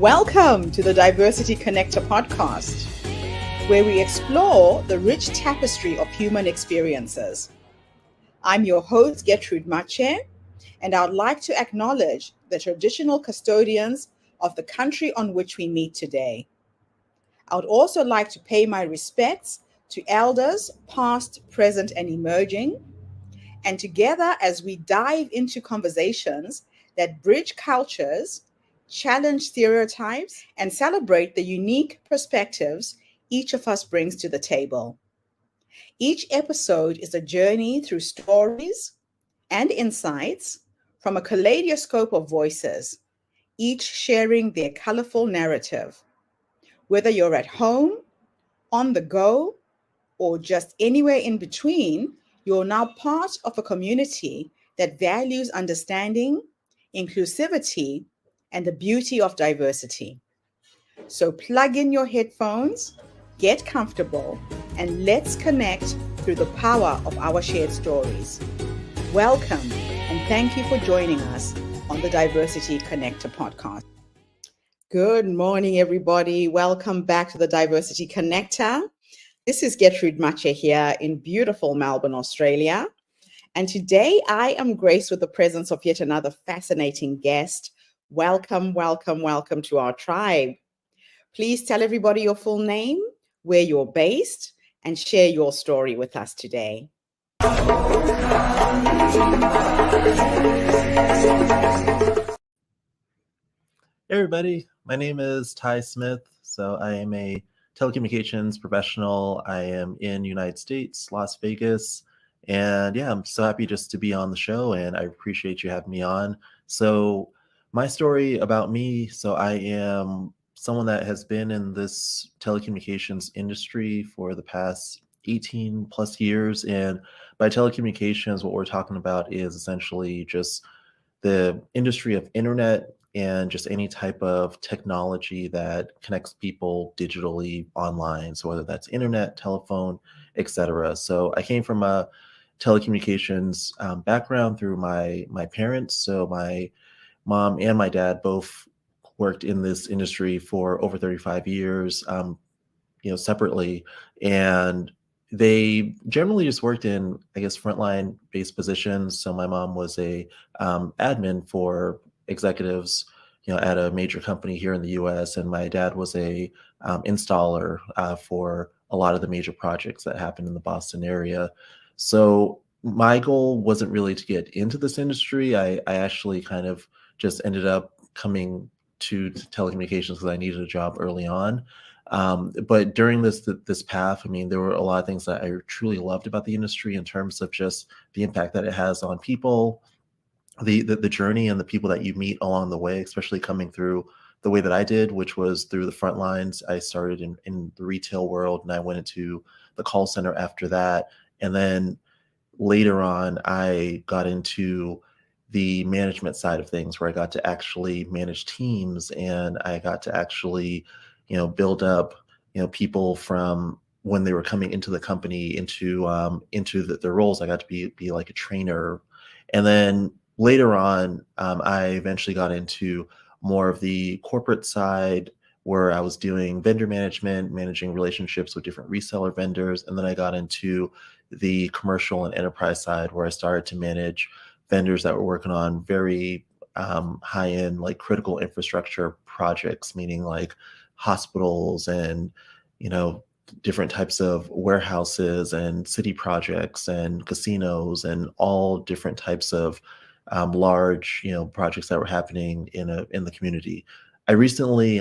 Welcome to the Diversity Connector podcast, where we explore the rich tapestry of human experiences. I'm your host, Gertrude Mache, and I'd like to acknowledge the traditional custodians of the country on which we meet today. I would also like to pay my respects to elders, past, present, and emerging, and together as we dive into conversations that bridge cultures, challenge stereotypes, and celebrate the unique perspectives each of us brings to the table. Each episode is a journey through stories and insights from a kaleidoscope of voices, each sharing their colorful narrative. Whether you're at home, on the go, or just anywhere in between, you're now part of a community that values understanding, inclusivity, and the beauty of diversity. So plug in your headphones, get comfortable, and let's connect through the power of our shared stories. Welcome, and thank you for joining us on the Diversity Connector podcast. Good morning, everybody. Welcome back to the Diversity Connector. This is Gertrude Mache here in beautiful Melbourne, Australia. And today I am graced with the presence of yet another fascinating guest. Welcome, welcome, welcome to our tribe. Please tell everybody your full name, where you're based, and share your story with us today. Hey everybody, my name is Ty Smith. So I am a telecommunications professional. I am in United States, Las Vegas. And yeah, I'm so happy just to be on the show, and I appreciate you having me on. So my story about me, so I am someone that has been in this telecommunications industry for the past 18 plus years. And by telecommunications, what we're talking about is essentially just the industry of internet and just any type of technology that connects people digitally online. So whether that's internet, telephone, etc. So I came from a telecommunications background through my parents. So my mom and my dad both worked in this industry for over 35 years, separately. And they generally just worked in, I guess, frontline based positions. So my mom was a admin for executives, at a major company here in the U.S., and my dad was a installer for a lot of the major projects that happened in the Boston area. So my goal wasn't really to get into this industry. I actually kind of just ended up coming to telecommunications because I needed a job early on. But during this path, I mean, there were a lot of things that I truly loved about the industry in terms of just the impact that it has on people, the journey and the people that you meet along the way, especially coming through the way that I did, which was through the front lines. I started in the retail world, and I went into the call center after that. And then later on, I got into the management side of things, where I got to actually manage teams, and I got to actually, build up, people from when they were coming into the company into their roles. I got to be like a trainer. And then later on, I eventually got into more of the corporate side, where I was doing vendor management, managing relationships with different reseller vendors. And then I got into the commercial and enterprise side, where I started to manage vendors that were working on very high-end, like critical infrastructure projects, meaning like hospitals and, different types of warehouses and city projects and casinos and all different types of large, projects that were happening in the community. I recently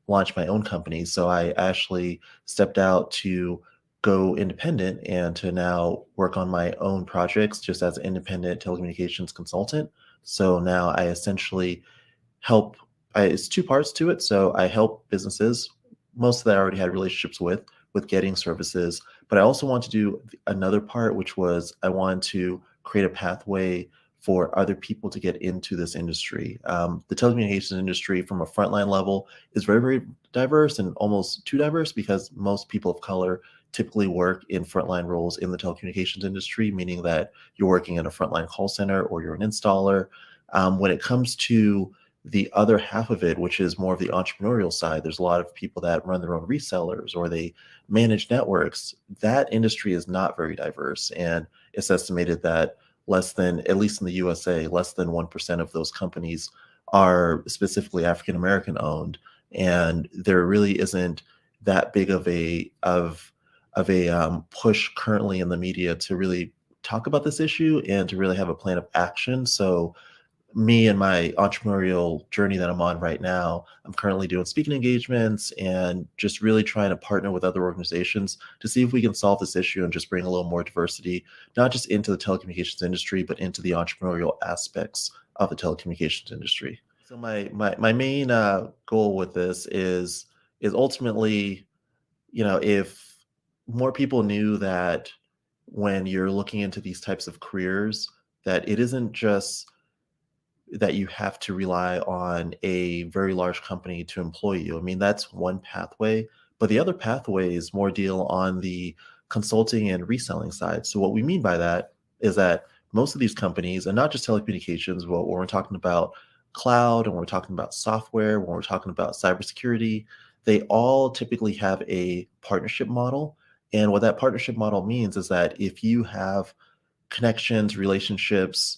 launched my own company, so I actually stepped out to go independent and to now work on my own projects just as an independent telecommunications consultant. So now I essentially help. It's two parts to it. So I help businesses, most of that I already had relationships with getting services, but I also want to do another part, which was I wanted to create a pathway for other people to get into this industry. The telecommunications industry from a frontline level is very, very diverse, and almost too diverse, because most people of color typically work in frontline roles in the telecommunications industry, meaning that you're working in a frontline call center or you're an installer. When it comes to the other half of it, which is more of the entrepreneurial side, there's a lot of people that run their own resellers or they manage networks. That industry is not very diverse. And it's estimated that less than, at least in the USA, less than 1% of those companies are specifically African American owned. And there really isn't that big of a push currently in the media to really talk about this issue and to really have a plan of action. So me and my entrepreneurial journey that I'm on right now, I'm currently doing speaking engagements and just really trying to partner with other organizations to see if we can solve this issue and just bring a little more diversity, not just into the telecommunications industry, but into the entrepreneurial aspects of the telecommunications industry. So my main goal with this is ultimately, if more people knew that when you're looking into these types of careers, that it isn't just that you have to rely on a very large company to employ you. I mean, that's one pathway, but the other pathway is more deal on the consulting and reselling side. So what we mean by that is that most of these companies, and not just telecommunications, but when we're talking about cloud and when we're talking about software, when we're talking about cybersecurity, they all typically have a partnership model. And what that partnership model means is that if you have connections, relationships,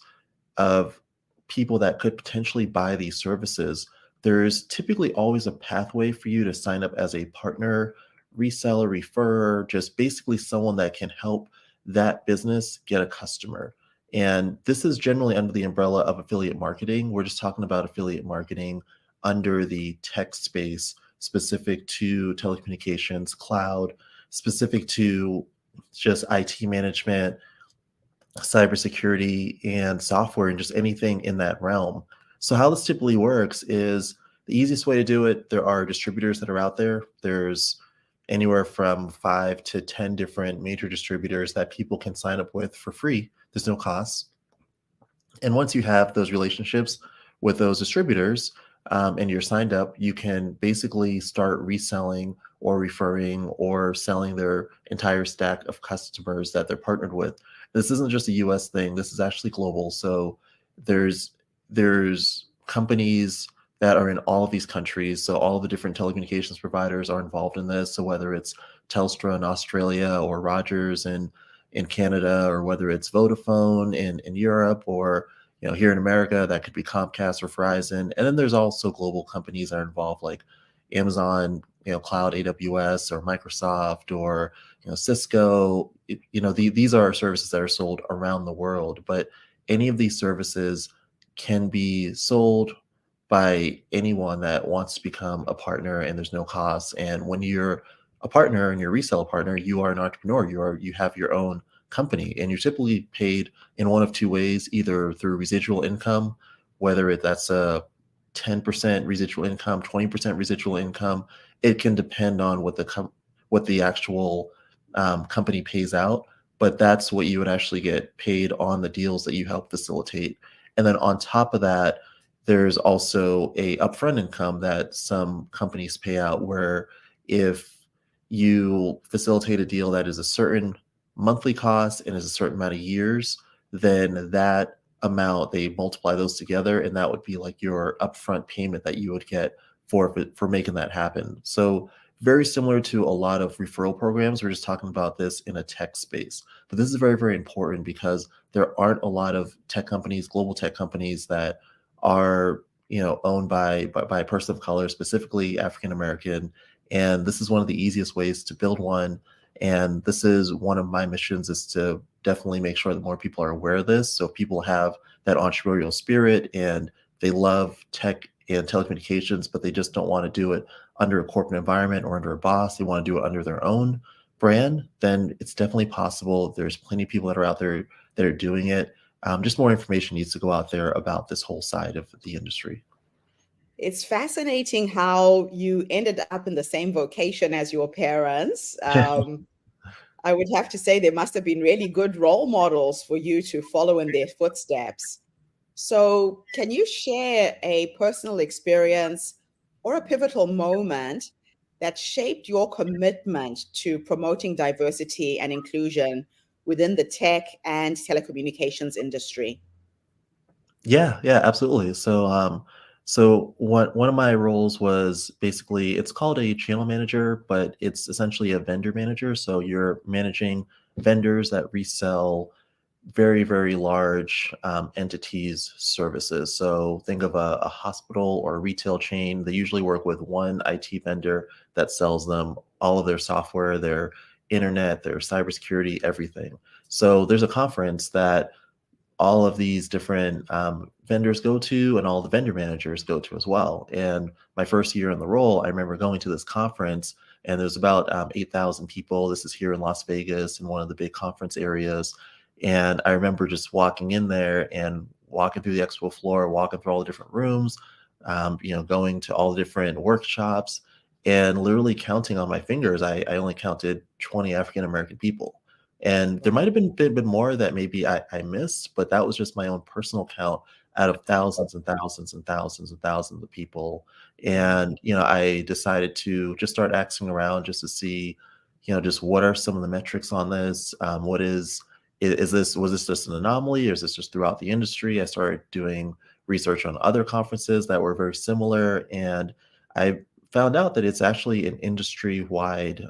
of people that could potentially buy these services, there's typically always a pathway for you to sign up as a partner, reseller, referrer, just basically someone that can help that business get a customer. And this is generally under the umbrella of affiliate marketing. We're just talking about affiliate marketing under the tech space, specific to telecommunications, cloud, specific to just IT management, cybersecurity and software and just anything in that realm. So how this typically works is the easiest way to do it, there are distributors that are out there. There's anywhere from 5 to 10 different major distributors that people can sign up with for free. There's no cost. And once you have those relationships with those distributors and you're signed up, you can basically start reselling or referring or selling their entire stack of customers that they're partnered with. This isn't just a US thing, this is actually global. So there's companies that are in all of these countries. So all the different telecommunications providers are involved in this. So whether it's Telstra in Australia or Rogers in Canada, or whether it's Vodafone in Europe, or here in America, that could be Comcast or Verizon. And then there's also global companies that are involved, like Amazon, Cloud, AWS, or Microsoft, or Cisco. These are services that are sold around the world, but any of these services can be sold by anyone that wants to become a partner, and there's no cost. And when you're a partner and you're a reseller partner, you are an entrepreneur. You have your own company, and you're typically paid in one of two ways: either through residual income, whether that's a 10% residual income, 20% residual income. It can depend on what the actual company pays out, but that's what you would actually get paid on the deals that you help facilitate. And then on top of that, there's also a upfront income that some companies pay out, where if you facilitate a deal that is a certain monthly cost and is a certain amount of years, then that amount, they multiply those together, and that would be like your upfront payment that you would get for making that happen. So very similar to a lot of referral programs. We're just talking about this in a tech space, but this is very, very important because there aren't a lot of tech companies, global tech companies, that are owned by a person of color, specifically African American. And this is one of the easiest ways to build one. And this is one of my missions, is to definitely make sure that more people are aware of this. So if people have that entrepreneurial spirit and they love tech and telecommunications, but they just don't want to do it under a corporate environment or under a boss, they want to do it under their own brand, then it's definitely possible. There's plenty of people that are out there that are doing it. Just more information needs to go out there about this whole side of the industry. It's fascinating how you ended up in the same vocation as your parents. I would have to say there must have been really good role models for you to follow in their footsteps. So, can you share a personal experience or a pivotal moment that shaped your commitment to promoting diversity and inclusion within the tech and telecommunications industry? Yeah, absolutely. So one of my roles was basically it's called a channel manager, but it's essentially a vendor manager. So you're managing vendors that resell very, very large entities services. So think of a hospital or a retail chain. They usually work with one IT vendor that sells them all of their software, their internet, their cybersecurity, everything. So there's a conference that all of these different vendors go to and all the vendor managers go to as well. And my first year in the role, I remember going to this conference and there's about 8,000 people. This is here in Las Vegas in one of the big conference areas. And I remember just walking in there and walking through the expo floor, walking through all the different rooms, going to all the different workshops and literally counting on my fingers. I only counted 20 African American people. And there might have been more that maybe I missed, but that was just my own personal count out of thousands and thousands and thousands and thousands of people. And, I decided to just start asking around just to see, just what are some of the metrics on this? What was this just an anomaly or is this just throughout the industry? I started doing research on other conferences that were very similar. And I found out that it's actually an industry-wide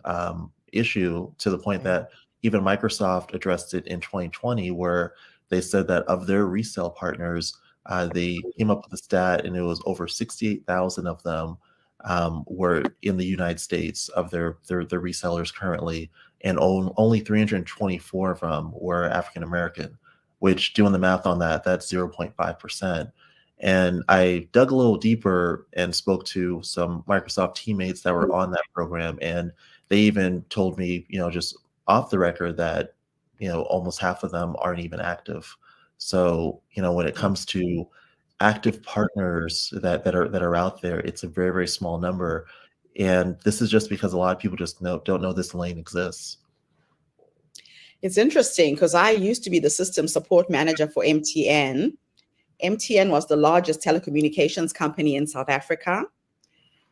issue to the point that even Microsoft addressed it in 2020, where they said that of their resale partners, they came up with a stat, and it was over 68,000 of them were in the United States of their resellers currently, and only 324 of them were African American. Which, doing the math on that, that's 0.5%. And I dug a little deeper and spoke to some Microsoft teammates that were on that program, and they even told me, just off the record that almost half of them aren't even active. So when it comes to active partners that are out there, it's a very, very small number, and this is just because a lot of people just don't know this lane exists. It's interesting because I used to be the system support manager for MTN. MTN was the largest telecommunications company in South Africa.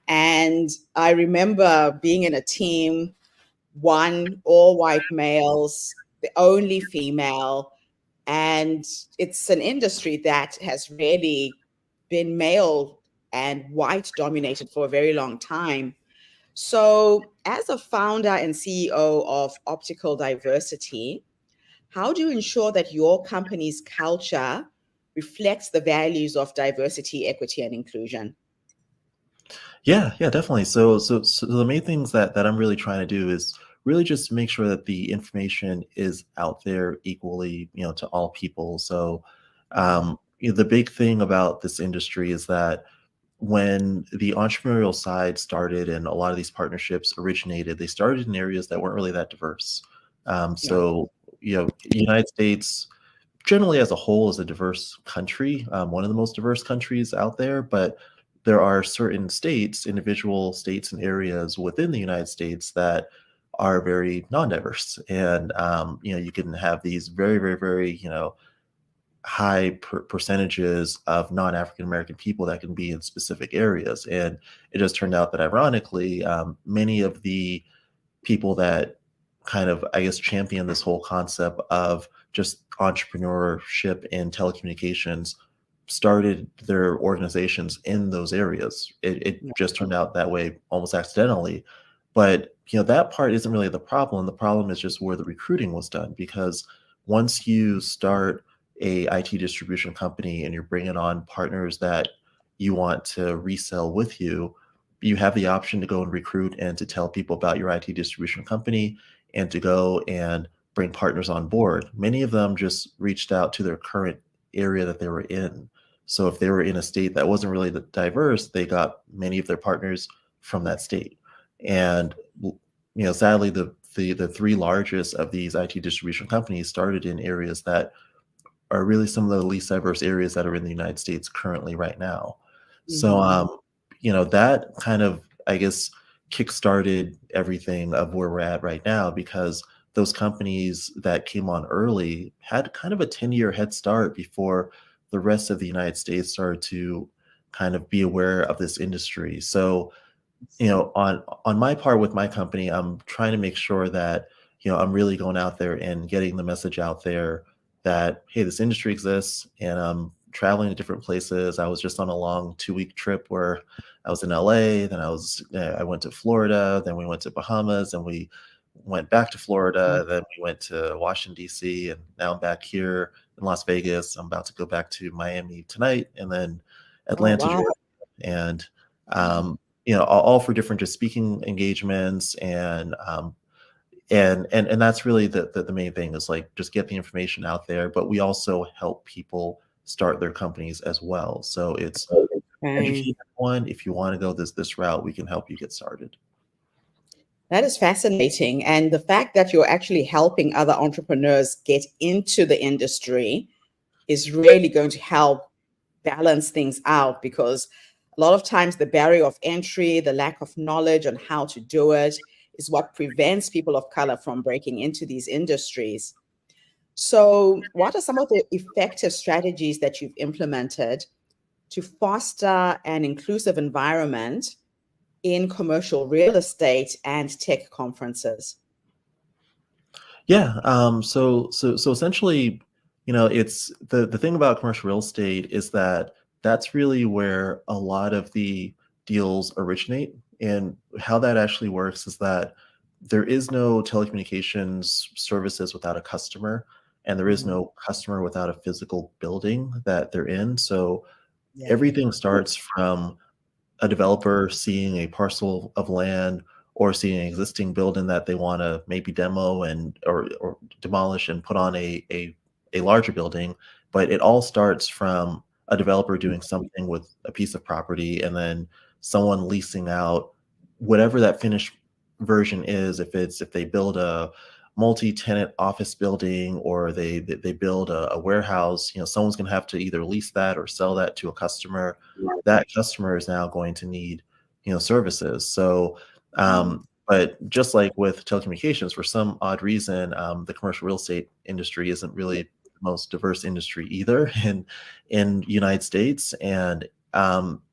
And I remember being in a team, one, all white males, the only female. And it's an industry that has really been male and white dominated for a very long time. So, as a founder and CEO of Optical Diversity, how do you ensure that your company's culture reflects the values of diversity, equity, and inclusion? Yeah, definitely. So the main things that I'm really trying to do is really just make sure that the information is out there equally, to all people. So, the big thing about this industry is that when the entrepreneurial side started and a lot of these partnerships originated, they started in areas that weren't really that diverse. Yeah. So, the United States generally as a whole is a diverse country, one of the most diverse countries out there, but there are certain states, individual states and areas within the United States that are very non-diverse. And, you can have these very, very, very, high percentages of non-African American people that can be in specific areas. And it just turned out that ironically, many of the people that kind of, I guess, champion this whole concept of just entrepreneurship in telecommunications started their organizations in those areas. It Yeah. just turned out that way almost accidentally. But that part isn't really the problem. The problem is just where the recruiting was done. Because once you start a IT distribution company and you're bringing on partners that you want to resell with you, you have the option to go and recruit and to tell people about your IT distribution company and to go and bring partners on board. Many of them just reached out to their current area that they were in. So if they were in a state that wasn't really diverse, they got many of their partners from that state. And sadly, the three largest of these IT distribution companies started in areas that are really some of the least diverse areas that are in the United States currently right now. So, Mhm. that kind of, I guess, kickstarted everything of where we're at right now because those companies that came on early had kind of a 10-year head start before the rest of the United States started to kind of be aware of this industry. So, on my part with my company, I'm trying to make sure that, I'm really going out there and getting the message out there that, hey, this industry exists and I'm traveling to different places. I was just on a long 2-week trip where I was in LA, then I went to Florida, then we went to Bahamas, and we went back to Florida, then we went to Washington D.C., and now I'm back here in Las Vegas. I'm about to go back to Miami tonight, and then Oh, Atlanta, wow. Georgia, and all for different just speaking engagements, and that's really the main thing is like just get the information out there. But we also help people start their companies as well. So it's Okay. educate everyone. If you want to go this route, we can help you get started. That is fascinating. And the fact that you're actually helping other entrepreneurs get into the industry is really going to help balance things out, because a lot of times the barrier of entry, the lack of knowledge on how to do it, is what prevents people of color from breaking into these industries. So, what are some of the effective strategies that you've implemented to foster an inclusive environment in commercial real estate and tech conferences? Yeah. So essentially, it's the thing about commercial real estate is that that's really where a lot of the deals originate. And how that actually works is that there is no telecommunications services without a customer, and there is Mhm. no customer without a physical building that they're in. So Yeah. everything starts from a developer seeing a parcel of land or seeing an existing building that they want to maybe demo and or demolish and put on a larger building. But it all starts from a developer doing something with a piece of property, and then someone leasing out whatever that finished version is. If they build a multi-tenant office building, or they build a warehouse, someone's going to have to either lease that or sell that to a customer. That customer is now going to need, services. So, but just like with telecommunications, for some odd reason, the commercial real estate industry isn't really the most diverse industry either in United States, and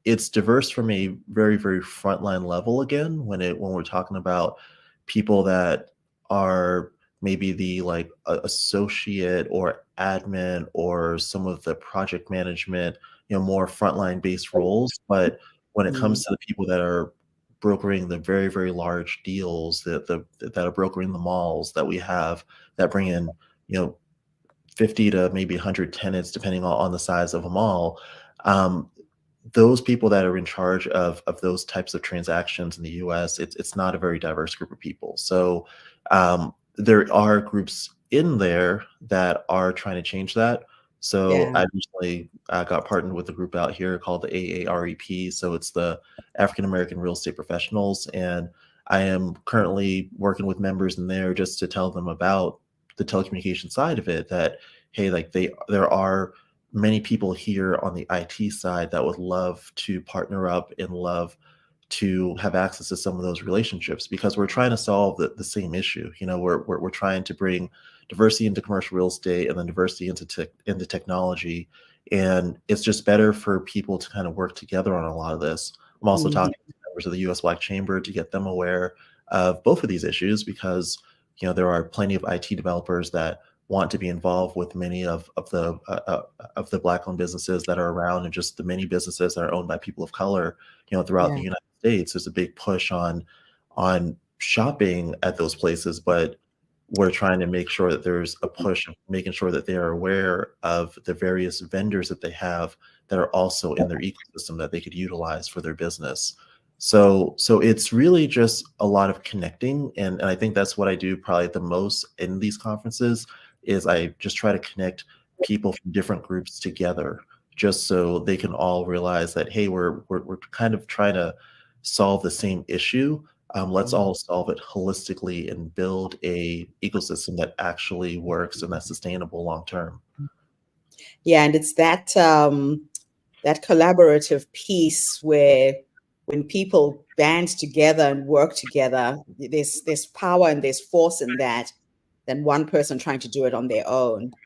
it's diverse from a very, very frontline level. Again, when we're talking about people that are maybe the like associate or admin or some of the project management, more frontline based roles. But when it Mm. comes to the people that are brokering the very, very large deals, that are brokering the malls that we have, that bring in, 50 to maybe 100 tenants, depending on the size of a mall. Um, those people that are in charge of those types of transactions in the US, it's not a very diverse group of people. So there are groups in there that are trying to change that. So Yeah. I recently got partnered with a group out here called the AAREP. So it's the African American Real Estate Professionals, and I am currently working with members in there just to tell them about the telecommunication side of it. That hey, like there are many people here on the IT side that would love to partner up and love to have access to some of those relationships, because we're trying to solve the same issue. We're trying to bring diversity into commercial real estate and then diversity into technology. And it's just better for people to kind of work together on a lot of this. I'm also Mhm. talking to members of the US Black Chamber to get them aware of both of these issues, because there are plenty of IT developers that want to be involved with many of the Black-owned businesses that are around, and just the many businesses that are owned by people of color, throughout Yeah. the United States. There's a big push on shopping at those places, but we're trying to make sure that there's a push of making sure that they are aware of the various vendors that they have that are also in their ecosystem that they could utilize for their business. So it's really just a lot of connecting, and I think that's what I do probably the most in these conferences, is I just try to connect people from different groups together, just so they can all realize that hey, we're kind of trying to solve the same issue. Let's all solve it holistically and build a ecosystem that actually works and that's sustainable long term. Yeah, and it's that collaborative piece where when people band together and work together, there's power and there's force in that than one person trying to do it on their own. Yeah.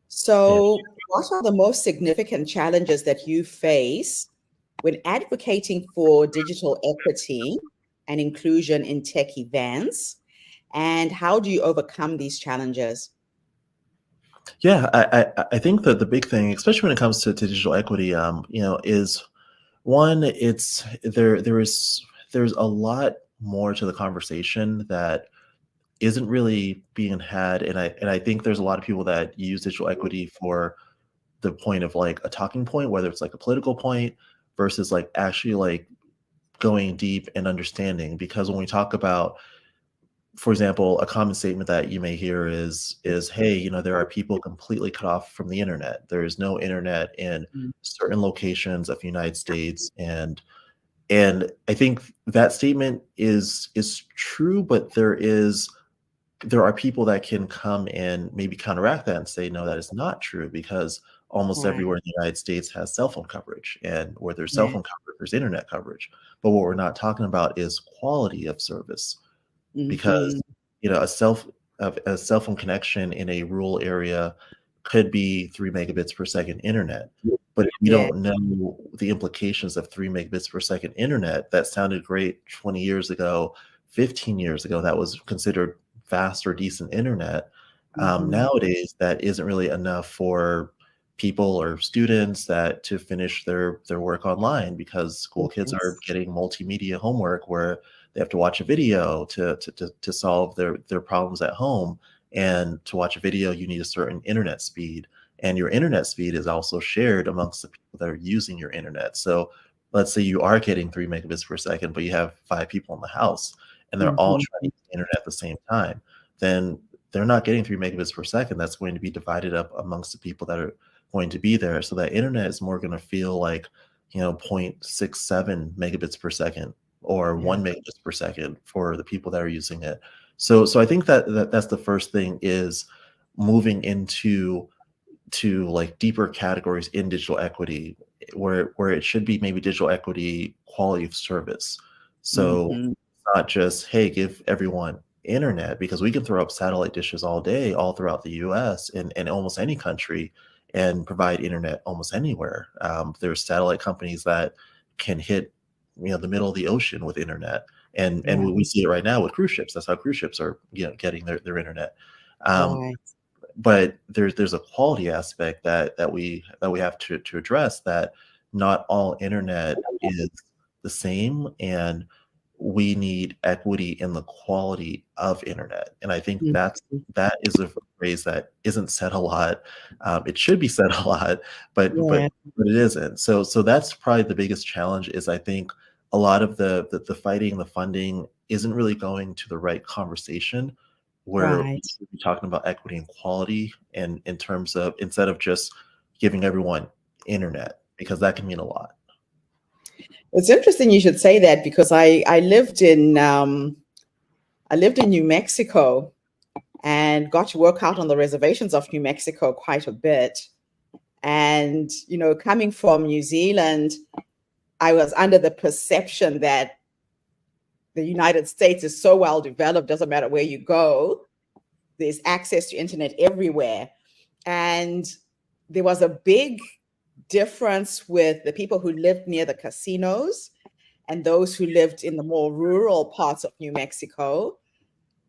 So, what are the most significant challenges that you face when advocating for digital equity and inclusion in tech events? And how do you overcome these challenges? Yeah, I think that the big thing, especially when it comes to digital equity, is one, there's a lot more to the conversation that isn't really being had, and I think there's a lot of people that use digital equity for the point of like a talking point, whether it's like a political point versus like actually like going deep and understanding. Because when we talk about, for example, a common statement that you may hear is hey, there are people completely cut off from the internet. There is no internet in Mm. certain locations of the United States, and I think that statement is true, but there are people that can come and maybe counteract that and say, no, that is not true, because almost Right. everywhere in the United States has cell phone coverage. And where there's cell Yeah. phone coverage, there's internet coverage. But what we're not talking about is quality of service, Hmm. because a cell phone connection in a rural area could be 3 megabits per second internet. But if you Yeah. don't know the implications of 3 megabits per second internet, that sounded great 20 years ago, 15 years ago, that was considered fast or decent internet. Hmm. Nowadays, that isn't really enough for people or students that to finish their work online, because school kids are Yes. getting multimedia homework where they have to watch a video to solve their problems at home. And to watch a video, you need a certain internet speed. And your internet speed is also shared amongst the people that are using your internet. So let's say you are getting 3 megabits per second, but you have 5 people in the house and they're all Hmm. trying to use the internet at the same time, then they're not getting 3 megabits per second. That's going to be divided up amongst the people that are going to be there. So that internet is more going to feel like, 0.67 megabits per second or Yeah. 1 megabits per second for the people that are using it. So I think that's the first thing, is moving into to like deeper categories in digital equity, where it should be maybe digital equity quality of service. So Hmm. not just, hey, give everyone internet, because we can throw up satellite dishes all day all throughout the US and almost any country and provide internet almost anywhere. There's satellite companies that can hit the middle of the ocean with internet, and Yeah. we see it right now with cruise ships. That's how cruise ships are getting their internet. Um, Right. but there's a quality aspect that we have to address, that not all internet is the same, and we need equity in the quality of internet. And I think Mhm. that is a phrase that isn't said a lot. It should be said a lot, but Yeah. it isn't. So that's probably the biggest challenge. Is I think a lot of the fighting, the funding isn't really going to the right conversation, where we Right. should be talking about equity and quality, and in terms of, instead of just giving everyone internet, because that can mean a lot. It's interesting you should say that, because I lived in New Mexico and got to work out on the reservations of New Mexico quite a bit. And coming from New Zealand, I was under the perception that the United States is so well developed, doesn't matter where you go, there's access to internet everywhere. And there was a big difference with the people who lived near the casinos and those who lived in the more rural parts of New Mexico.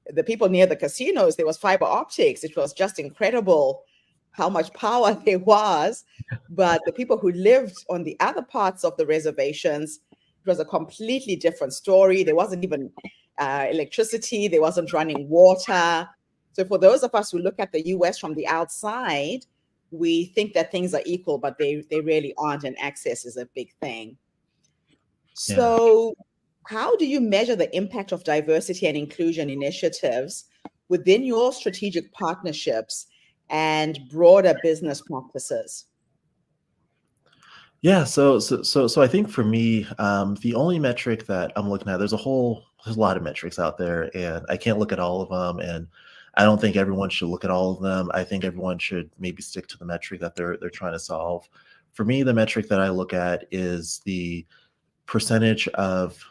The people near the casinos, there was fiber optics. It was just incredible how much power there was. But the people who lived on the other parts of the reservations, it was a completely different story. There wasn't even electricity, there wasn't running water. So for those of us who look at the US from the outside, we think that things are equal, but they really aren't, and access is a big thing. Yeah. So, how do you measure the impact of diversity and inclusion initiatives within your strategic partnerships and broader business practices? Yeah, so I think for me, the only metric that I'm looking at, there's a lot of metrics out there, and I can't look at all of them, and I don't think everyone should look at all of them. I think everyone should maybe stick to the metric that they're trying to solve. For me, the metric that I look at is the percentage of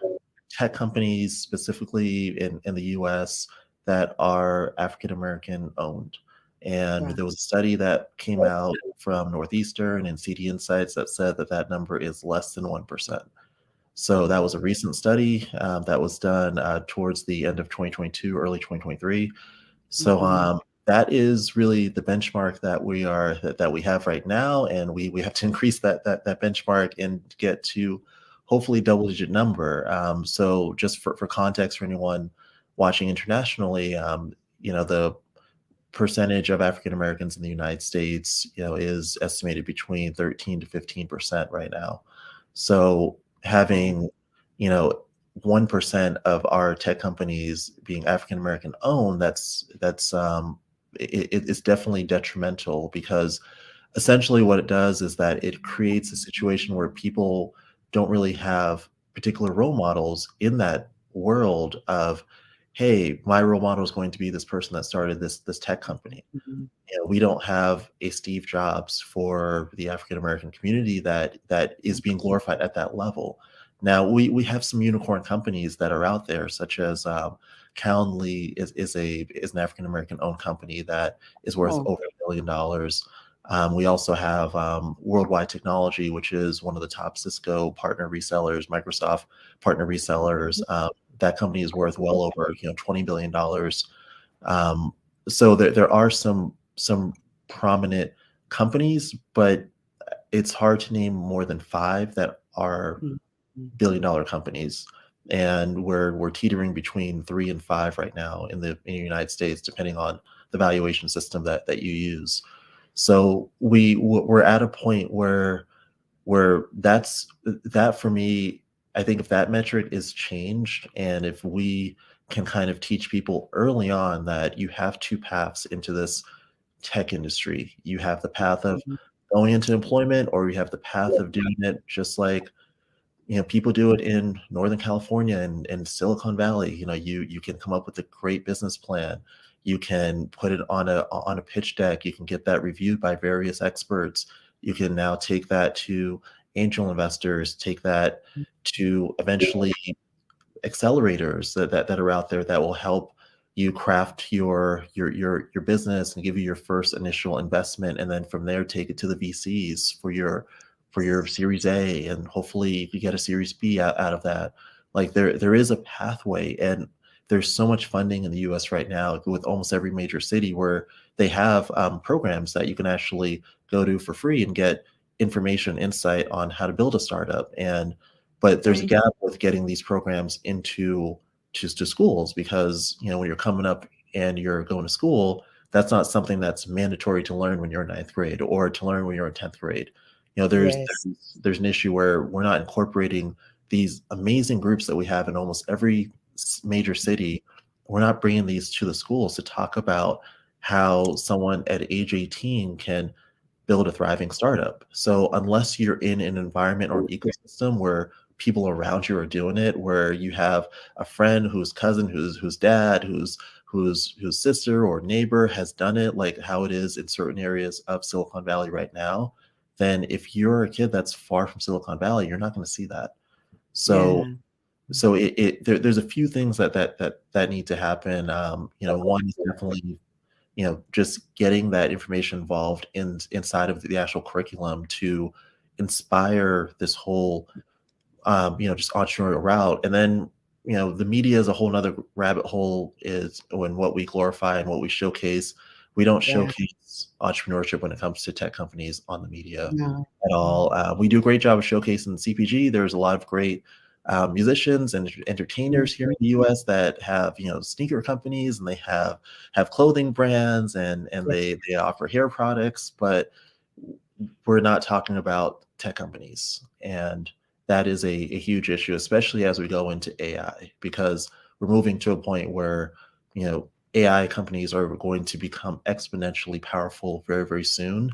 tech companies, specifically in the US, that are African American owned. And Right. there was a study that came out from Northeastern and CD Insights that said that number is less than 1%. So that was a recent study that was done towards the end of 2022, early 2023. So Mhm. that is really the benchmark that we have right now, and we have to increase that benchmark and get to hopefully double-digit number. So just for context for anyone watching internationally, the percentage of African Americans in the United States, is estimated between 13 to 15% right now. So having, 1% of our tech companies being African American owned, it's definitely detrimental, because essentially what it does is that it creates a situation where people don't really have particular role models in that world of, hey, my role model is going to be this person that started this tech company. Mhm. We don't have a Steve Jobs for the African American community that is being glorified at that level. Now we have some unicorn companies that are out there, such as Calendly is an African American owned company that is worth Oh, over $1 billion. We also have Worldwide Technology, which is one of the top Cisco partner resellers, Microsoft partner resellers. That company is worth well over $20 billion. Um, so there are some prominent companies, but it's hard to name more than five that are mhm. billion-dollar companies, and we're teetering between 3 and 5 right now in the United States, depending on the valuation system that you use. So we're at a point where that for me, I think if that metric is changed, and if we can kind of teach people early on that you have two paths into this tech industry. You have the path of Mhm. going into employment, or you have the path of doing it just like people do it in Northern California and Silicon Valley. You can come up with a great business plan. You can put it on a pitch deck. You can get that reviewed by various experts. You can now take that to angel investors, take that to eventually accelerators that are out there that will help you craft your business and give you your first initial investment, and then from there take it to the VCs for your Series A, and hopefully you get a Series B out of that. Like there is a pathway, and there's so much funding in the US right now with almost every major city where they have programs that you can actually go to for free and get information, insight on how to build a startup. But there's a Right. gap with getting these programs into just to schools, because when you're coming up and you're going to school, that's not something that's mandatory to learn when you're in ninth grade or to learn when you're in 10th grade. There's Yes. there's an issue where we're not incorporating these amazing groups that we have in almost every major city. We're not bringing these to the schools to talk about how someone at age 18 can build a thriving startup. So unless you're in an environment or an ecosystem where people around you are doing it, where you have a friend whose cousin, whose dad, whose sister or neighbor has done it, like how it is in certain areas of Silicon Valley right now, then if you're a kid that's far from Silicon Valley, you're not going to see that. So Yeah. there's a few things that need to happen. One is definitely just getting that information involved inside of the actual curriculum to inspire this whole just entrepreneurial route. And then the media is a whole nother rabbit hole, is when what we glorify and what we showcase. We don't Yeah. showcase entrepreneurship when it comes to tech companies on the media No. at all. We do a great job of showcasing CPG. There's a lot of great musicians and Mhm. entertainers here in the US that have sneaker companies, and they have clothing brands, and Yeah. they offer hair products, but we're not talking about tech companies. And that is a huge issue, especially as we go into AI, because we're moving to a point where AI companies are going to become exponentially powerful very, very soon.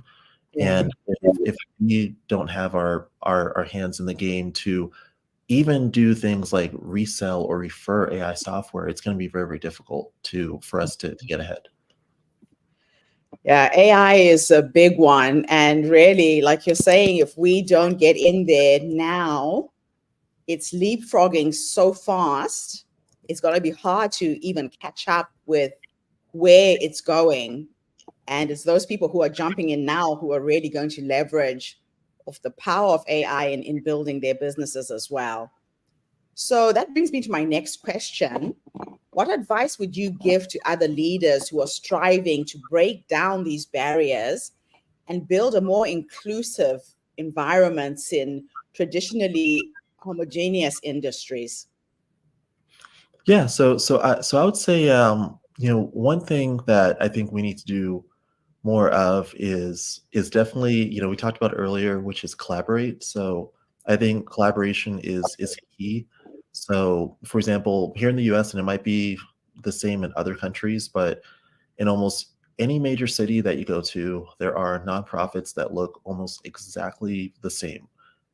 Yeah. And if we don't have our hands in the game to even do things like resell or refer AI software, it's going to be very, very difficult for us to get ahead. Yeah, AI is a big one. And really, like you're saying, if we don't get in there now, it's leapfrogging so fast. It's going to be hard to even catch up with where it's going. And it's those people who are jumping in now who are really going to leverage of the power of AI in building their businesses as well. So that brings me to my next question. what advice would you give to other leaders who are striving to break down these barriers and build a more inclusive environments in traditionally homogeneous industries? Yeah, so I would say one thing that I think we need to do more of is definitely, we talked about earlier, which is collaborate. So I think collaboration is key. So for example, here in the US, and it might be the same in other countries, but in almost any major city that you go to, there are nonprofits that look almost exactly the same.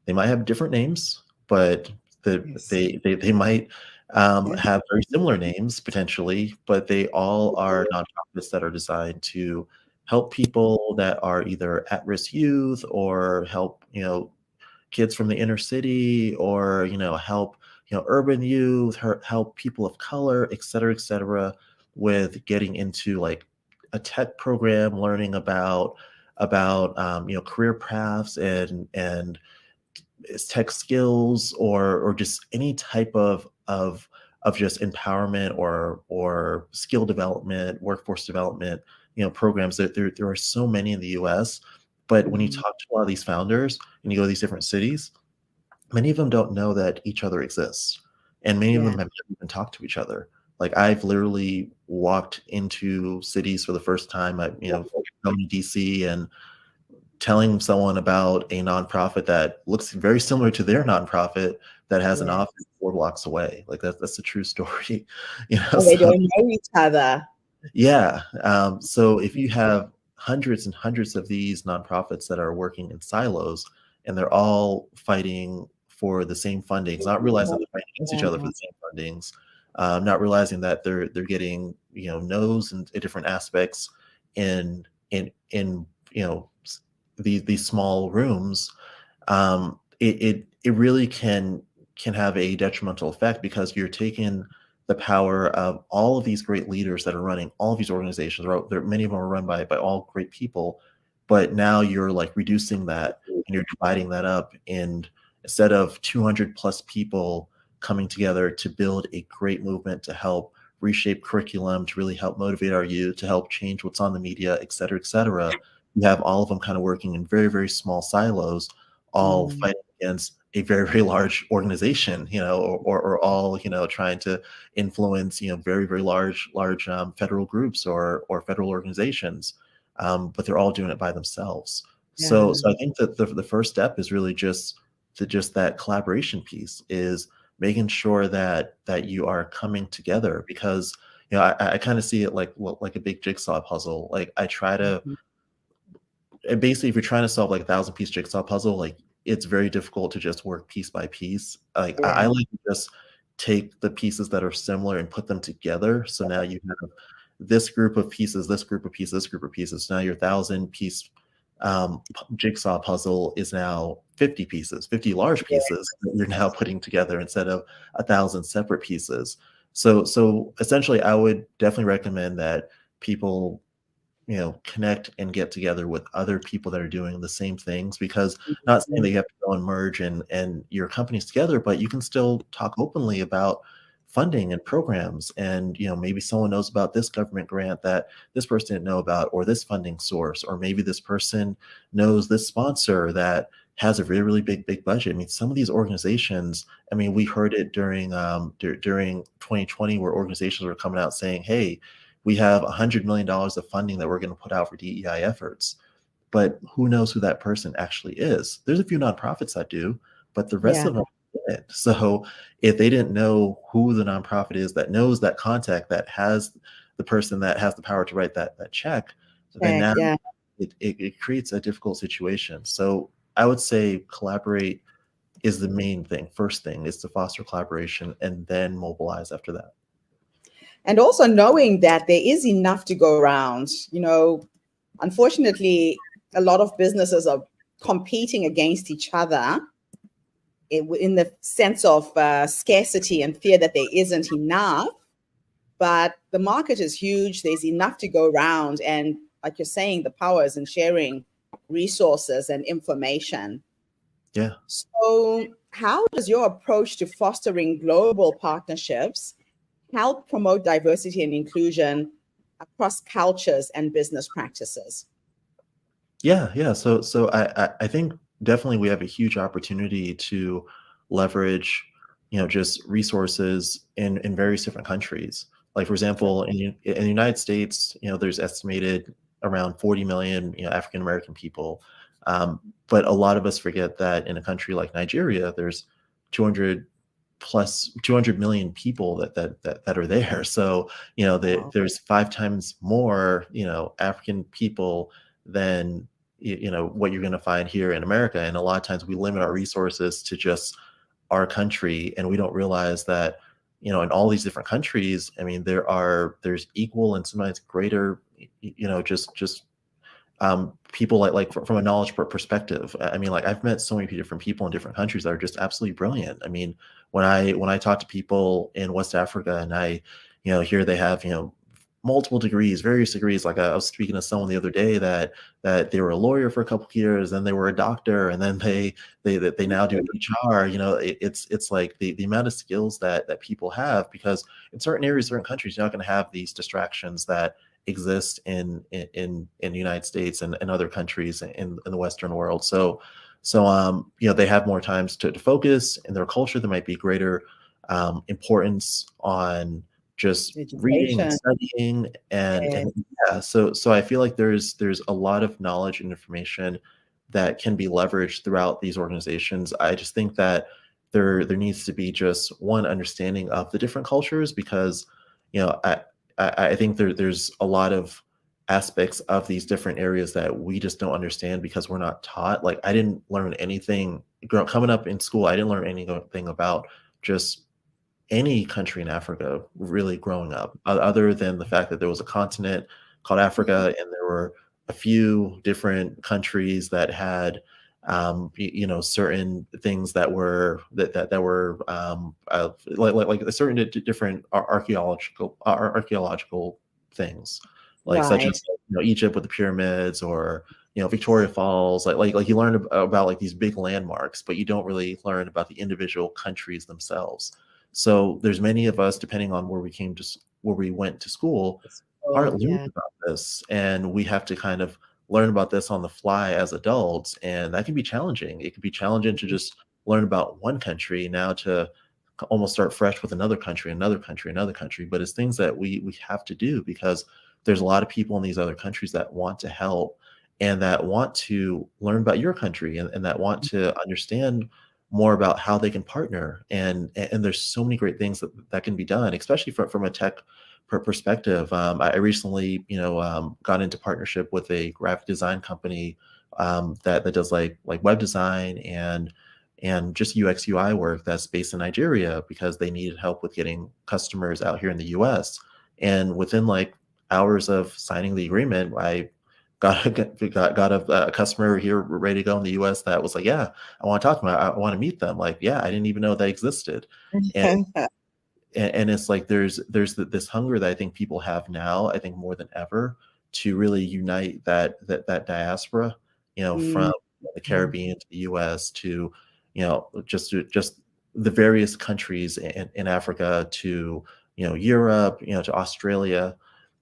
They might have different names, but Yes. they might Yeah. have very similar names potentially, but they all are nonprofits that are designed to help people that are either at-risk youth, or help kids from the inner city, or help urban youth, help people of color, et cetera, with getting into like a tech program, learning about career paths and tech skills, or just any type of just empowerment or skill development, workforce development, programs. There are so many in the US, but when you Mhm. talk to a lot of these founders and you go to these different cities, many of them don't know that each other exists, and many of Yeah. them have never even talked to each other. Like, I've literally walked into cities for the first time. I come to DC and telling someone about a nonprofit that looks very similar to their nonprofit that has an Yeah. office 4 blocks away. Like, that's a true story, And they so don't know each other. yeah. So if you have hundreds and hundreds of these nonprofits that are working in silos, and they're all fighting for the same fundings, not realizing that they're fighting against each other for Yeah. the same fundings, not realizing that they're getting no's in different aspects in these small rooms. It really can have a detrimental effect, because you're taking the power of all of these great leaders that are running all of these organizations. Many of them are run by all great people, but now you're like reducing that, and you're dividing that up. And instead of 200 plus people coming together to build a great movement to help reshape curriculum, to really help motivate our youth, to help change what's on the media, et cetera, you have all of them kind of working in very, very small silos, all Mm. fighting against a very, very large organization, or all, trying to influence, very, very large federal groups, or federal organizations. But they're all doing it by themselves. So, Yeah. so I think that the first step is really just that collaboration piece, is making sure that you are coming together, because I kind of see it like a big jigsaw puzzle. Like, I try to, Mhm. and basically, if you're trying to solve like a 1,000 piece jigsaw puzzle, like, it's very difficult to just work piece by piece. Like, I Yeah. like to just take the pieces that are similar and put them together. So now you have this group of pieces, this group of pieces, this group of pieces. Now your 1,000 piece jigsaw puzzle is now 50 pieces, 50 large pieces that you're now putting together, instead of 1,000 separate pieces. So essentially, I would definitely recommend that people connect and get together with other people that are doing the same things, because, not saying that you have to go and merge and your companies together, but you can still talk openly about funding and programs. And maybe someone knows about this government grant that this person didn't know about, or this funding source, or maybe this person knows this sponsor that has a really, really big budget. I mean, some of these organizations, I mean, we heard it during 2020, where organizations were coming out saying, hey, we have $100 million of funding that we're going to put out for DEI efforts. But who knows who that person actually is? There's a few nonprofits that do, but the rest Yeah. of them didn't. So if they didn't know who the nonprofit is that knows that contact, that has the person that has the power to write that check, then Check. now Yeah. it creates a difficult situation. So I would say collaborate is the main thing. First thing is to foster collaboration, and then mobilize after that. And also knowing that there is enough to go around. Unfortunately, a lot of businesses are competing against each other in the sense of scarcity and fear that there isn't enough. But the market is huge. There's enough to go around. And like you're saying, the power is in sharing resources and information. Yeah. So, how does your approach to fostering global partnerships help promote diversity and inclusion across cultures and business practices? Yeah. So I think definitely we have a huge opportunity to leverage, just resources in various different countries. Like for Sure. example, in the United States, there's estimated around 40 million, African American people. But a lot of us forget that in a country like Nigeria, there's 200 plus 200 million people that are there. So, Wow. there's 5 times more, African people than what you're going to find here in America. And a lot of times we limit our resources to just our country, and we don't realize that in all these different countries, I mean, there's equal and sometimes greater, just people from a knowledge perspective. I mean, like I've met so many different people in different countries that are just absolutely brilliant. I mean, when I talk to people in West Africa and I, here they have, multiple degrees, various degrees. Like I was speaking to someone the other day that they were a lawyer for a couple of years, then they were a doctor, and then they now do HR. It's like the amount of skills that people have, because in certain areas, certain countries, you're not going to have these distractions that exist in the United States and other countries in the Western world. So they have more times to focus in their culture. There might be greater importance on just reading and Education. studying and Yes. yeah. So I feel like there's a lot of knowledge and information that can be leveraged throughout these organizations. I just think that there needs to be just one understanding of the different cultures, because you know I I think there's a lot of aspects of these different areas that we just don't understand because we're not taught. Like I didn't learn anything coming up in school. I didn't learn anything about just any country in Africa really growing up, other than the fact that there was a continent called Africa, and there were a few different countries that had, certain things that were that were like certain different archaeological things, like such Right. as Egypt with the pyramids, or Victoria Falls. Like you learn about like these big landmarks, but you don't really learn about the individual countries themselves. So there's many of us, depending on where we went to school, Oh, aren't learning yeah. about this, and we have to kind of learn about this on the fly as adults, and that can be challenging. It can be challenging to just learn about one country now to almost start fresh with another country, another country, another country. But it's things that we have to do, because there's a lot of people in these other countries that want to help and that want to learn about your country, and that want to understand more about how they can partner. And there's so many great things that can be done, especially from a tech perspective. I recently, got into partnership with a graphic design company that does like web design and just UX UI work, that's based in Nigeria, because they needed help with getting customers out here in the US. And within like hours of signing the agreement, I got a customer here ready to go in the US that was like, yeah, I want to talk to them. I want to meet them. Like, yeah, I didn't even know they existed. And and it's like there's this hunger that I think people have now, I think more than ever, to really unite that diaspora, from Mm, the yeah. Caribbean to the US to, just the various countries in Africa to, Europe, to Australia.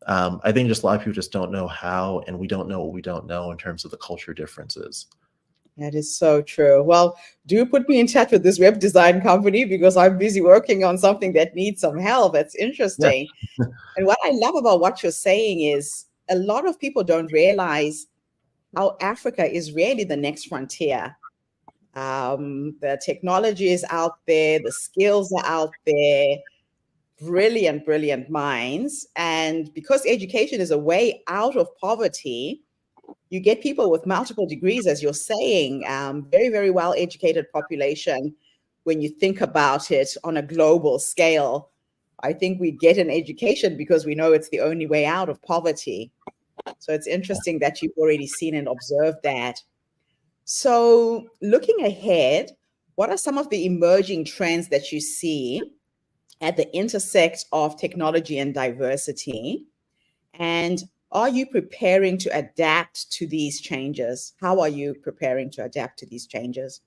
I think just a lot of people just don't know how, and we don't know what we don't know in terms of the culture differences. That is so true. Well, do put me in touch with this web design company because I'm busy working on something that needs some help. That's Yeah. interesting. And what I love about what you're saying is a lot of people don't realize how Africa is really the next frontier. The technology is out there, the skills are out there, brilliant, brilliant minds. And because education is a way out of poverty, you get people with multiple degrees, as you're saying, very, very well educated population. When you think about it on a global scale, I think we get an education because we know it's the only way out of poverty. So it's interesting that you've already seen and observed that. So, looking ahead, what are some of the emerging trends that you see at the intersect of technology and diversity? And are you preparing to adapt to these changes? How are you preparing to adapt to these changes?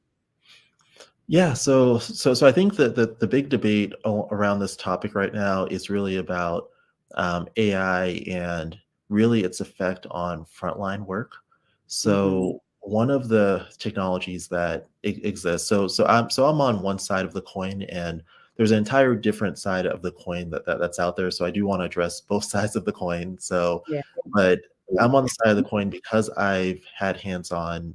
Yeah, so I think that the big debate around this topic right now is really about AI and really its effect on frontline work. Mm-hmm. So one of the technologies that exists, so I'm on one side of the coin, and there's an entire different side of the coin that's out there. So I do want to address both sides of the coin. So, Yeah. but I'm on the side of the coin because I've had hands-on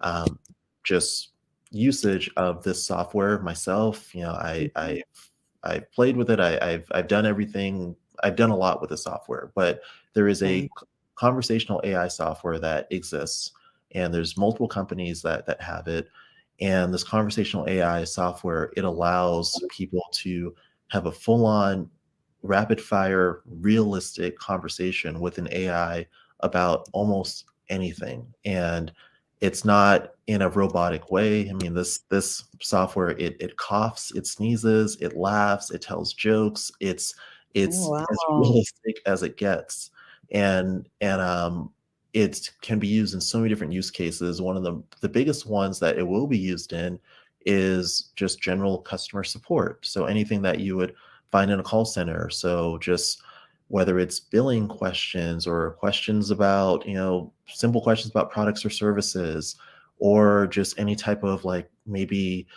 um, just usage of this software myself. I've played with it. I've done everything. I've done a lot with the software, but there is a Okay. conversational AI software that exists, and there's multiple companies that have it. And this conversational AI software, it allows people to have a full-on, rapid-fire, realistic conversation with an AI about almost anything. And it's not in a robotic way. I mean, this software, it coughs, it sneezes, it laughs, it tells jokes. It's Oh, as wow. realistic as it gets, and it can be used in so many different use cases. One of the biggest ones that it will be used in is just general customer support. So anything that you would find in a call center. So just whether it's billing questions or questions about, simple questions about products or services, or just any type of like maybe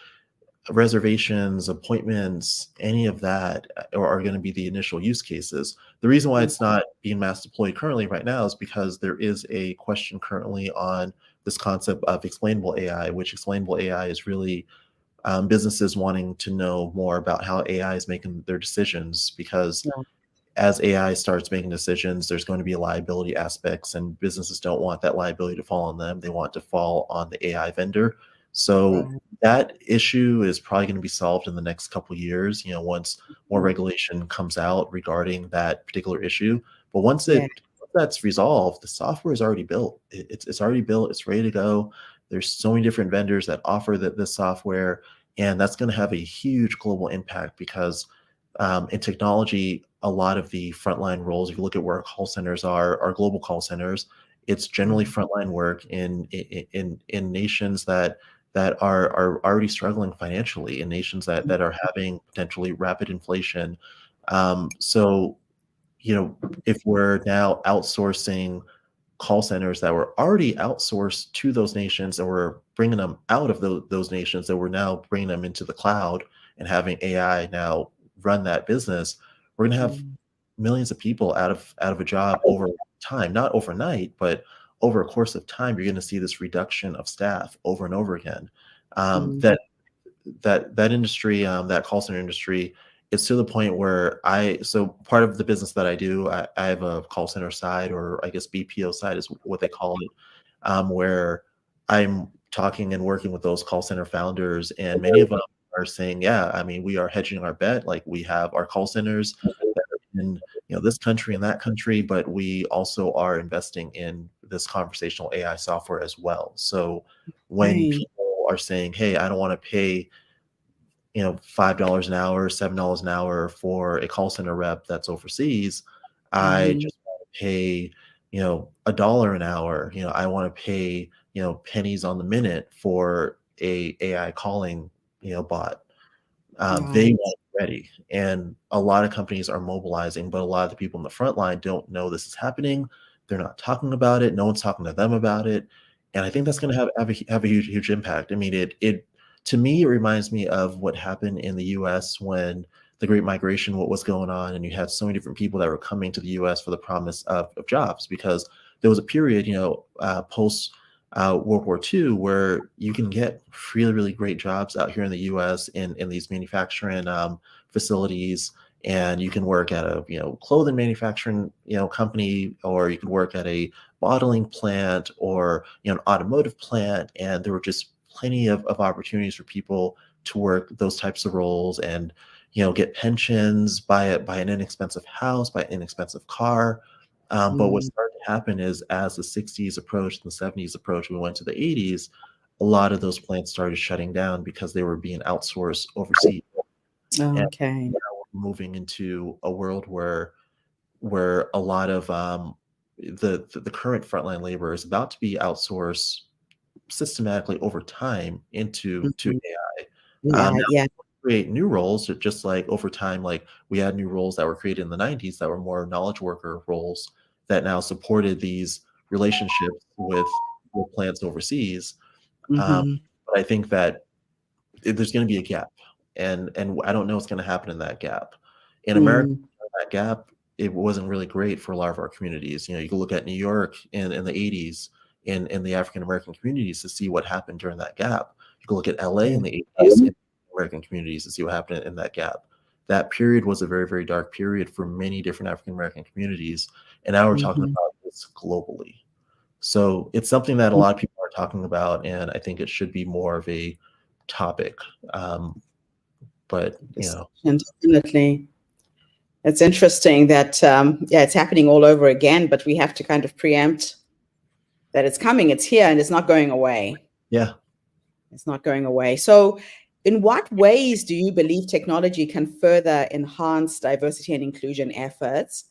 reservations, appointments, any of that are going to be the initial use cases. The reason why it's not being mass deployed currently right now is because there is a question currently on this concept of explainable AI, which explainable AI is really businesses wanting to know more about how AI is making their decisions, because Yeah. as AI starts making decisions, there's going to be liability aspects, and businesses don't want that liability to fall on them. They want to fall on the AI vendor. So Right. that issue is probably going to be solved in the next couple of years, once more Mm. regulation comes out regarding that particular issue. But Yeah. once that's resolved, the software is already built. It's already built. It's ready to go. There's so many different vendors that offer this software, and that's going to have a huge global impact because in technology, a lot of the frontline roles, if you look at where call centers are global call centers. It's generally Mm. frontline work in nations that are already struggling financially, in nations that are having potentially rapid inflation. So, if we're now outsourcing call centers that were already outsourced to those nations, and we're bringing them out of those nations, and we're now bringing them into the cloud and having AI now run that business, we're going to have Mm. millions of people out of a job over time, not overnight, but over a course of time. You're going to see this reduction of staff over and over again. Mm. That industry, that call center industry, it's to the point where so part of the business that I do, I have a call center side, or I guess BPO side is what they call it, where I'm talking and working with those call center founders, and many of them are saying, yeah, I mean, we are hedging our bet. Like, we have our call centers that are in, this country and that country, but we also are investing in this conversational AI software as well. So when Right. people are saying, hey, I don't want to pay, $5 an hour, $7 an hour for a call center rep that's overseas. I Mm-hmm. just want to pay, $1 an hour. I want to pay, pennies on the minute for a AI calling, bot. They Right. want it ready. And a lot of companies are mobilizing, but a lot of the people in the front line don't know this is happening. They're not talking about it. No one's talking to them about it. And I think that's going to have a huge impact. I mean, it to me, it reminds me of what happened in the US when the Great Migration, what was going on, and you had so many different people that were coming to the US for the promise of jobs, because there was a period, post World War II, where you can get really, really great jobs out here in the U.S. in these manufacturing facilities, and you can work at a clothing manufacturing company, or you can work at a bottling plant, or an automotive plant, and there were just plenty of opportunities for people to work those types of roles, and get pensions, buy an inexpensive house, buy an inexpensive car. But what Mm. started to happen is, as the 60s approached and the 70s approached, we went to the 80s, a lot of those plants started shutting down because they were being outsourced overseas. And Okay. now we're moving into a world where a lot of the current frontline labor is about to be outsourced systematically over time into to Mhm. AI. Yeah, Now yeah. create new roles, just like over time, like we had new roles that were created in the 90s that were more knowledge worker roles that now supported these relationships with plants overseas. Um, Mm-hmm. but I think that there's going to be a gap, and I don't know what's going to happen in that gap. In America, Mm, that gap, it wasn't really great for a lot of our communities. You can look at New York in the 80s in the African American communities to see what happened during that gap. You can look at LA yeah. in the 80s in American communities to see what happened in that gap. That period was a very, very dark period for many different African American communities. And now we're talking Mm-hmm. about this globally. So it's something that a lot of people are talking about, and I think it should be more of a topic. Um, but Definitely. It's interesting that, yeah, it's happening all over again, but we have to kind of preempt that it's coming, it's here, and it's not going away. yeah, It's not going away. So, in what ways do you believe technology can further enhance diversity and inclusion efforts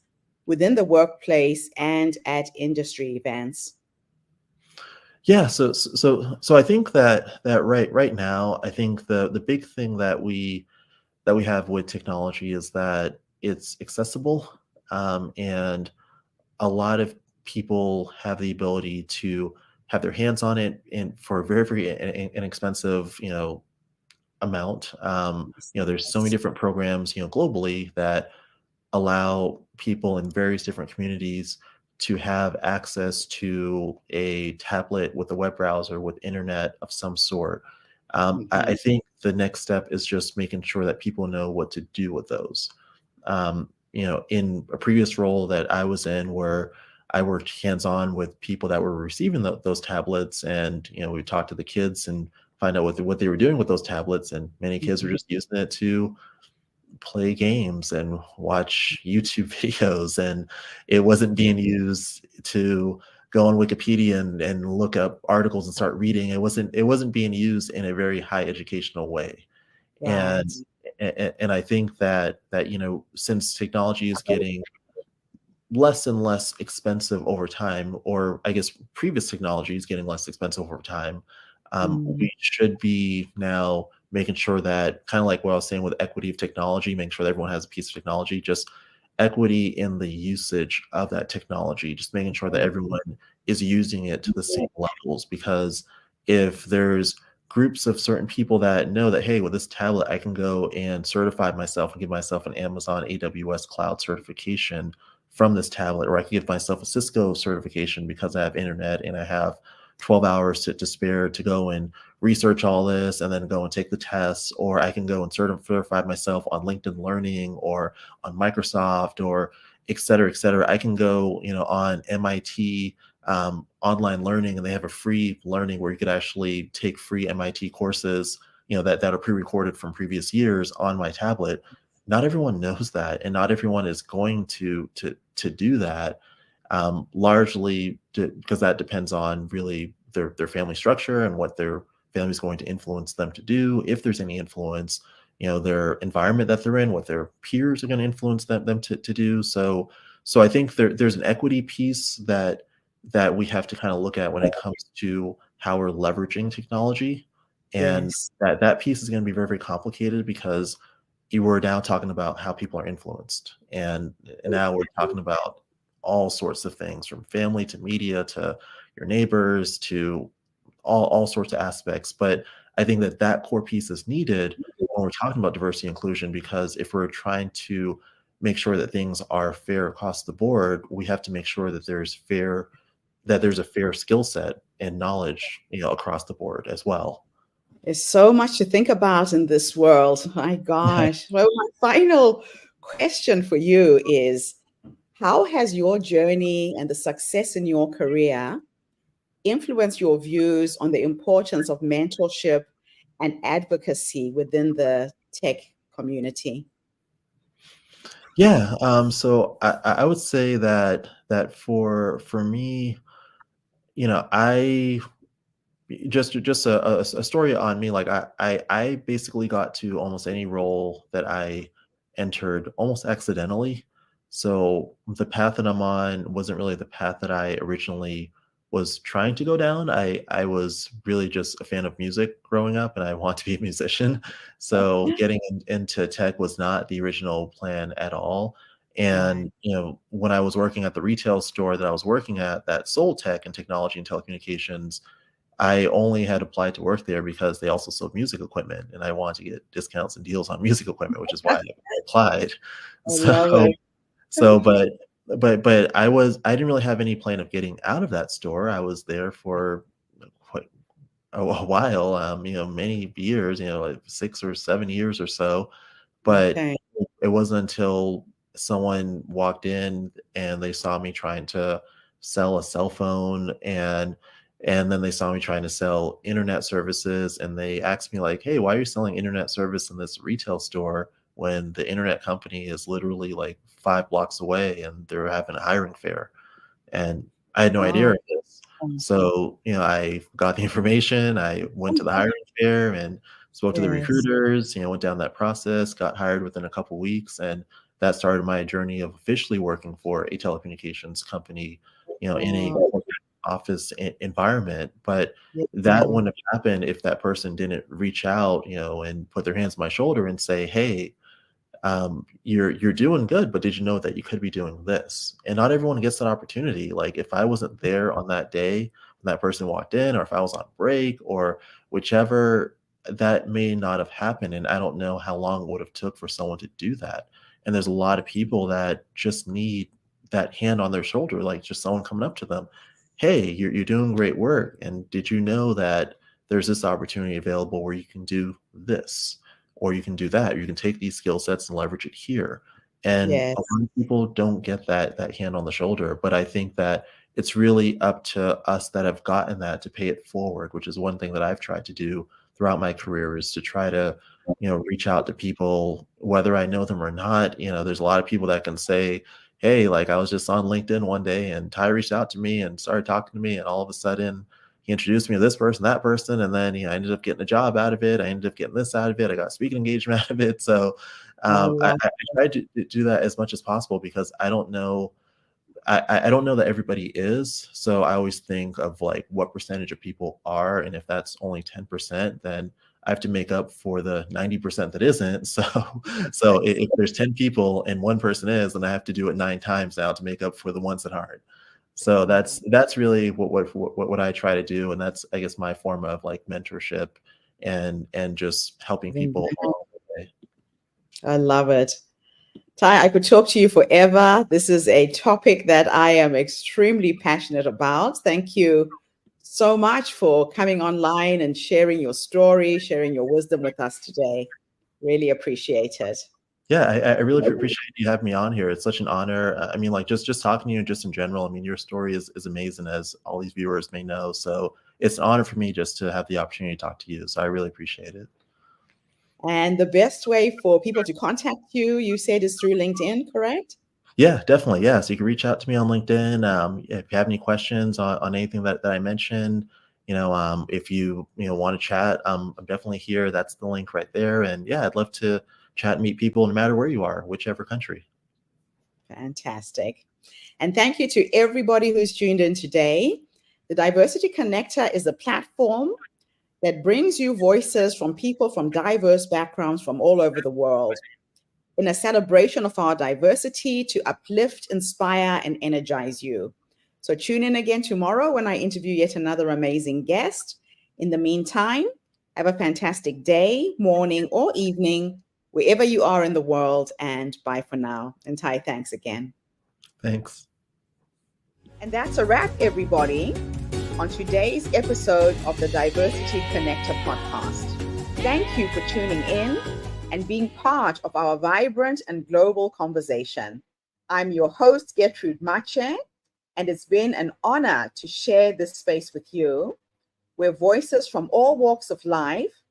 within the workplace and at industry events? yeah. So I think that right now, I think the big thing that we have with technology is that it's accessible, and a lot of people have the ability to have their hands on it and for a very, very inexpensive, amount. There's so many Yes. different programs, globally that allow people in various different communities to have access to a tablet with a web browser with internet of some sort. I Mhm. think the next step is just making sure that people know what to do with those. In a previous role that I was in, where I worked hands-on with people that were receiving those tablets, and we talked to the kids and find out what they were doing with those tablets, and many kids were Mhm. just using it to play games and watch YouTube videos, and it wasn't being used to go on Wikipedia and look up articles and start reading. It wasn't being used in a very high educational way. Right. And I think that since technology is getting less and less expensive over time, or I guess previous technology is getting less expensive over time, Mm, we should be now making sure that, kind of like what I was saying with equity of technology, making sure that everyone has a piece of technology, just equity in the usage of that technology, just making sure that everyone is using it to the same levels. Because if there's groups of certain people that know that, hey, with this tablet, I can go and certify myself and give myself an Amazon AWS cloud certification from this tablet, or I can give myself a Cisco certification because I have internet and I have 12 hours to spare to go and research all this and then go and take the tests, or I can go and certify myself on LinkedIn Learning or on Microsoft, or et cetera, et cetera. I can go, on MIT online learning, and they have a free learning where you could actually take free MIT courses, that are pre-recorded from previous years on my tablet. Not everyone knows that, and not everyone is going to do that, largely because that depends on really their family structure and what their family is going to influence them to do, if there's any influence, their environment that they're in, what their peers are going to influence them to do. So I think there's an equity piece that we have to kind of look at when it comes to how we're leveraging technology, and yes. that piece is going to be very, very complicated, because you were now talking about how people are influenced, and now we're talking about all sorts of things, from family to media to your neighbors to all sorts of aspects. But I think that core piece is needed when we're talking about diversity and inclusion, because if we're trying to make sure that things are fair across the board, we have to make sure that there's a fair skill set and knowledge, across the board as well. There's so much to think about in this world. My gosh. Well, my final question for you is, how has your journey and the success in your career influenced your views on the importance of mentorship and advocacy within the tech community? Yeah, so I would say that for me, I just a story on me. Like I basically got to almost any role that I entered almost accidentally. So the path that I'm on wasn't really the path that I originally was trying to go down. I was really just a fan of music growing up, and I want to be a musician. So getting into tech was not the original plan at all. Right. And when I was working at the retail store that I was working at that sold tech and technology and telecommunications, I only had applied to work there because they also sold music equipment, and I wanted to get discounts and deals on music equipment, which is why I applied. I love So it. so, but I didn't really have any plan of getting out of that store. I was there for quite a while, many years, like 6 or 7 years or so. But Okay. it wasn't until someone walked in and they saw me trying to sell a cell phone, and then they saw me trying to sell internet services, and they asked me like, "Hey, why are you selling internet service in this retail store when the internet company is literally like 5 blocks away and they're having a hiring fair?" And I had no idea Oh, of this. So, I got the information, I went to the hiring fair and spoke to the yes. recruiters, went down that process, got hired within a couple weeks, and that started my journey of officially working for a telecommunications company, in a Oh, corporate office environment. But yeah. that wouldn't have happened if that person didn't reach out, and put their hands on my shoulder and say, "Hey, you're doing good, but did you know that you could be doing this?" And not everyone gets that opportunity. Like if I wasn't there on that day when that person walked in, or if I was on break or whichever, that may not have happened. And I don't know how long it would have took for someone to do that. And there's a lot of people that just need that hand on their shoulder, like just someone coming up to them. "Hey, you're doing great work. And did you know that there's this opportunity available where you can do this? Or you can do that. You can take these skill sets and leverage it here." And a Yes. lot of people don't get that hand on the shoulder, but I think that it's really up to us that have gotten that to pay it forward, which is one thing that I've tried to do throughout my career, is to try to, reach out to people, whether I know them or not. There's a lot of people that can say, "Hey, like I was just on LinkedIn one day and Ty reached out to me and started talking to me, and all of a sudden he introduced me to this person, that person, and then I ended up getting a job out of it. I ended up getting this out of it. I got a speaking engagement out of it." So I I love try to do that as much as possible because I don't know. I don't know that everybody is. So I always think of like what percentage of people are, and if that's only 10%, then I have to make up for the 90% that isn't. So if there's 10 people and one person is, then I have to do it 9 times now to make up for the ones that aren't. So that's really what I try to do, and that's, I guess, my form of like mentorship and just helping people it. along the way. I love it. Ty, I could talk to you forever. This is a topic that I am extremely passionate about. Thank you so much for coming online and sharing your story, sharing your wisdom with us today. Really appreciate it. Yeah, I really appreciate you having me on here. It's such an honor. I mean, like just talking to you just in general. I mean, your story is amazing, as all these viewers may know. So it's an honor for me just to have the opportunity to talk to you. So I really appreciate it. And the best way for people to contact you, you said, is through LinkedIn, correct? Yeah, definitely. Yeah. So you can reach out to me on LinkedIn. If you have any questions on anything that I mentioned, if you want to chat, I'm definitely here. That's the link right there. And yeah, I'd love to chat and meet people no matter where you are, whichever country. Fantastic. And thank you to everybody who's tuned in today. The Diversity Connector is a platform that brings you voices from people from diverse backgrounds from all over the world in a celebration of our diversity to uplift, inspire, and energize you. So tune in again tomorrow when I interview yet another amazing guest. In the meantime, have a fantastic day, morning, or evening, wherever you are in the world, and bye for now. And Ty, thanks again. Thanks. And that's a wrap, everybody, on today's episode of the Diversity Connector podcast. Thank you for tuning in and being part of our vibrant and global conversation. I'm your host, Gertrude Mache, and it's been an honor to share this space with you, where voices from all walks of life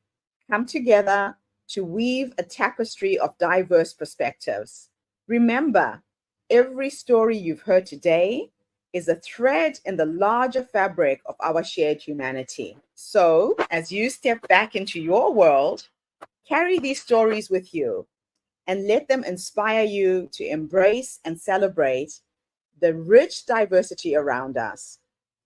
come together to weave a tapestry of diverse perspectives. Remember, every story you've heard today is a thread in the larger fabric of our shared humanity. So, as you step back into your world, carry these stories with you and let them inspire you to embrace and celebrate the rich diversity around us.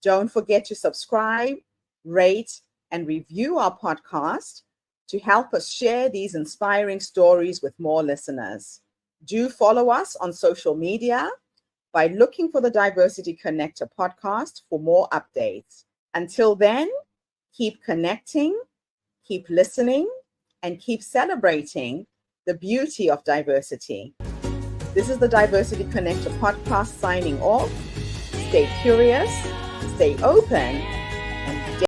Don't forget to subscribe, rate, and review our podcast to help us share these inspiring stories with more listeners. Do follow us on social media by looking for the Diversity Connector podcast for more updates. Until then, keep connecting, keep listening, and keep celebrating the beauty of diversity. This is the Diversity Connector podcast signing off. Stay curious, stay open, and